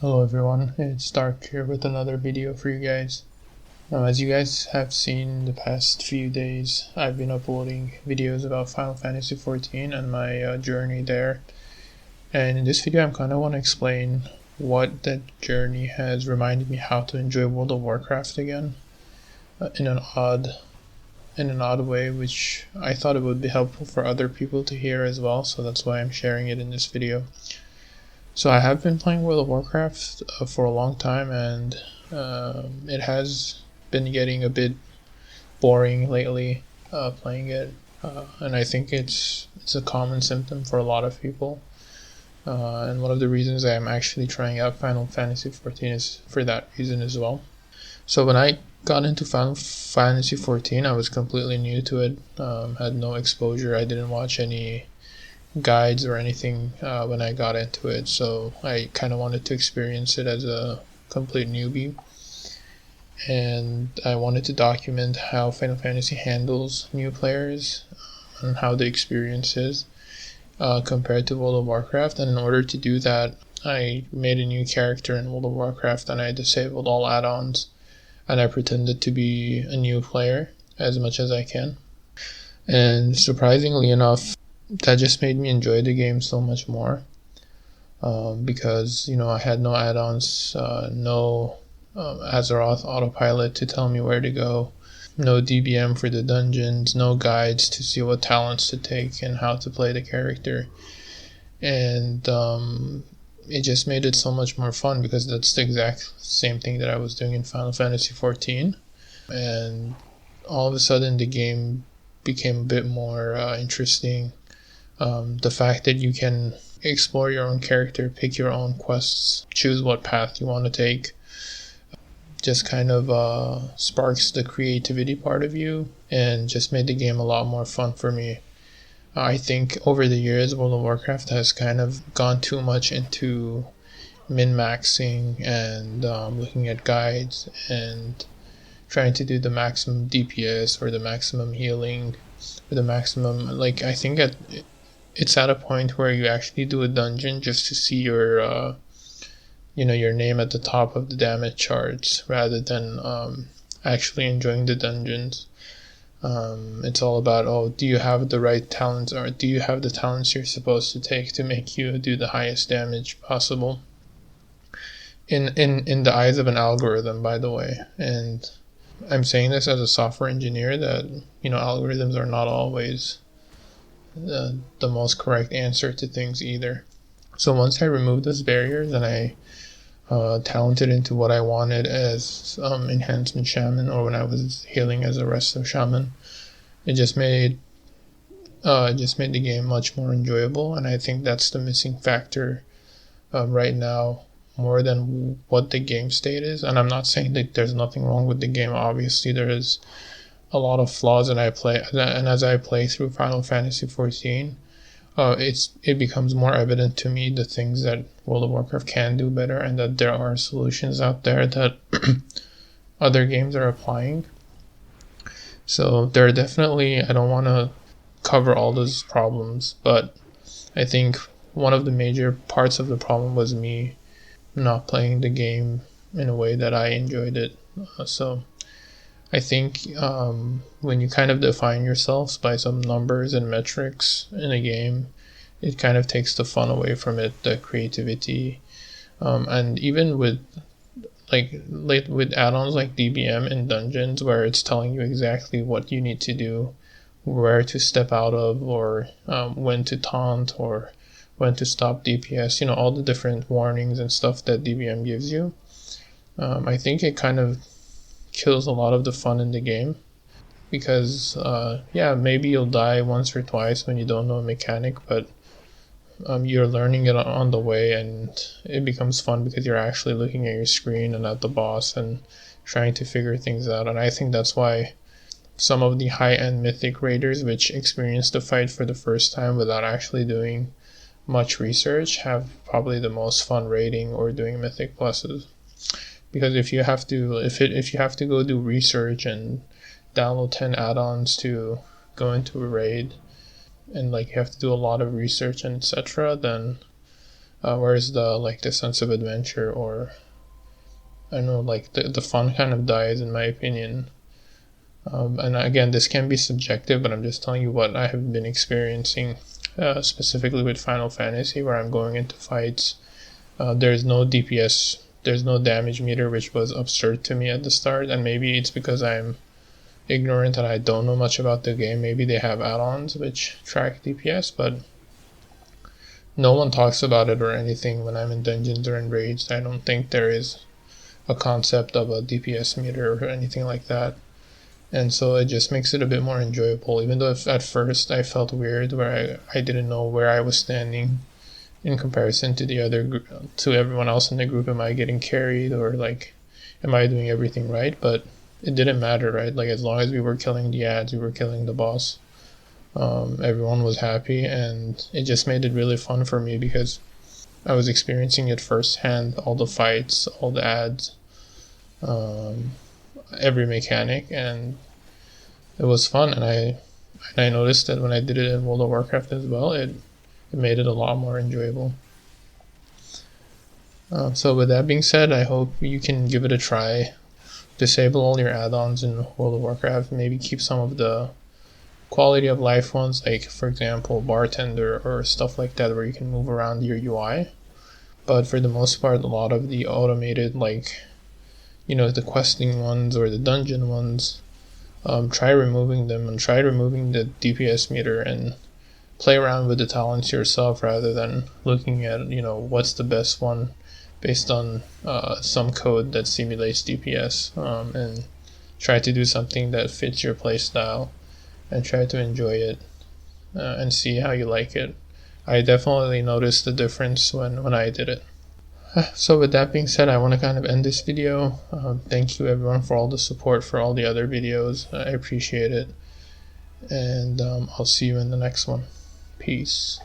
Hello everyone, it's Dark here with another video for you guys. Now, as you guys have seen the past few days, I've been uploading videos about Final Fantasy XIV and my journey there. And in this video I'm kind of want to explain what that journey has reminded me how to enjoy World of Warcraft again in an odd way, which I thought it would be helpful for other people to hear as well, so that's why I'm sharing it in this video. So I have been playing World of Warcraft for a long time, and it has been getting a bit boring lately playing it, and I think it's a common symptom for a lot of people. And one of the reasons I'm actually trying out Final Fantasy XIV is for that reason as well. So when I got into Final Fantasy XIV, I was completely new to it, had no exposure. I didn't watch any guides or anything when I got into it, so I kind of wanted to experience it as a complete newbie, and I wanted to document how Final Fantasy handles new players and how the experience is compared to World of Warcraft. And in order to do that, I made a new character in World of Warcraft and I disabled all add-ons, and I pretended to be a new player as much as I can. And surprisingly enough, that just made me enjoy the game so much more, because I had no add-ons, no Azeroth autopilot to tell me where to go, no DBM for the dungeons, no guides to see what talents to take and how to play the character, and it just made it so much more fun because that's the exact same thing that I was doing in Final Fantasy XIV, and all of a sudden the game became a bit more interesting. The fact that you can explore your own character, pick your own quests, choose what path you want to take, just kind of sparks the creativity part of you and just made the game a lot more fun for me. I think over the years World of Warcraft has kind of gone too much into min-maxing and looking at guides and trying to do the maximum DPS or the maximum healing or the maximum, I think it's at a point where you actually do a dungeon just to see your name at the top of the damage charts rather than actually enjoying the dungeons. It's all about, do you have the right talents, or do you have the talents you're supposed to take to make you do the highest damage possible in the eyes of an algorithm, by the way. And I'm saying this as a software engineer that algorithms are not always the most correct answer to things either. So once I removed those barriers and I talented into what I wanted as enhancement shaman, or when I was healing as a resto shaman, it just made the game much more enjoyable. And I think that's the missing factor right now, more than what the game state is. And I'm not saying that there's nothing wrong with the game. Obviously there is a lot of flaws, and as I play through Final Fantasy XIV, it becomes more evident to me the things that World of Warcraft can do better, and that there are solutions out there that other games are applying. So there are definitely, I don't want to cover all those problems, but I think one of the major parts of the problem was me not playing the game in a way that I enjoyed it. So I think when you kind of define yourselves by some numbers and metrics in a game, it kind of takes the fun away from it, the creativity, and even with with add-ons like DBM in dungeons, where it's telling you exactly what you need to do, where to step out of, or when to taunt, or when to stop DPS, all the different warnings and stuff that DBM gives you. I think it kind of kills a lot of the fun in the game, because maybe you'll die once or twice when you don't know a mechanic, but you're learning it on the way, and it becomes fun because you're actually looking at your screen and at the boss and trying to figure things out. And I think that's why some of the high-end mythic raiders, which experience the fight for the first time without actually doing much research, have probably the most fun raiding or doing mythic pluses. Because if you have to go do research and download 10 add-ons to go into a raid, and you have to do a lot of research and etc., then whereas the sense of adventure, or I don't know, like the fun kind of dies in my opinion. And again, this can be subjective, but I'm just telling you what I have been experiencing, specifically with Final Fantasy, where I'm going into fights. There's no DPS, there's no damage meter, which was absurd to me at the start, and maybe it's because I'm ignorant and I don't know much about the game. Maybe they have add-ons which track DPS, but no one talks about it or anything when I'm in dungeons or in raids. I don't think there is a concept of a DPS meter or anything like that. And so it just makes it a bit more enjoyable, even though if at first I felt weird where I didn't know where I was standing in comparison to to everyone else in the group. Am I getting carried, or like am I doing everything right? But it didn't matter, right? Like as long as we were killing the ads, we were killing the boss, everyone was happy, and it just made it really fun for me because I was experiencing it firsthand, all the fights, all the ads, every mechanic, and it was fun. And I noticed that when I did it in World of Warcraft as well, it made it a lot more enjoyable. So with that being said, I hope you can give it a try. Disable all your add-ons in World of Warcraft. Maybe keep some of the quality of life ones, like for example bartender or stuff like that, where you can move around your UI. But for the most part, a lot of the automated, like the questing ones or the dungeon ones, try removing them, and try removing the DPS meter, and play around with the talents yourself rather than looking at what's the best one based on some code that simulates DPS, and try to do something that fits your playstyle and try to enjoy it, and see how you like it. I definitely noticed the difference when I did it. So with that being said, I want to kind of end this video. Thank you everyone for all the support for all the other videos. I appreciate it, and I'll see you in the next one. Peace.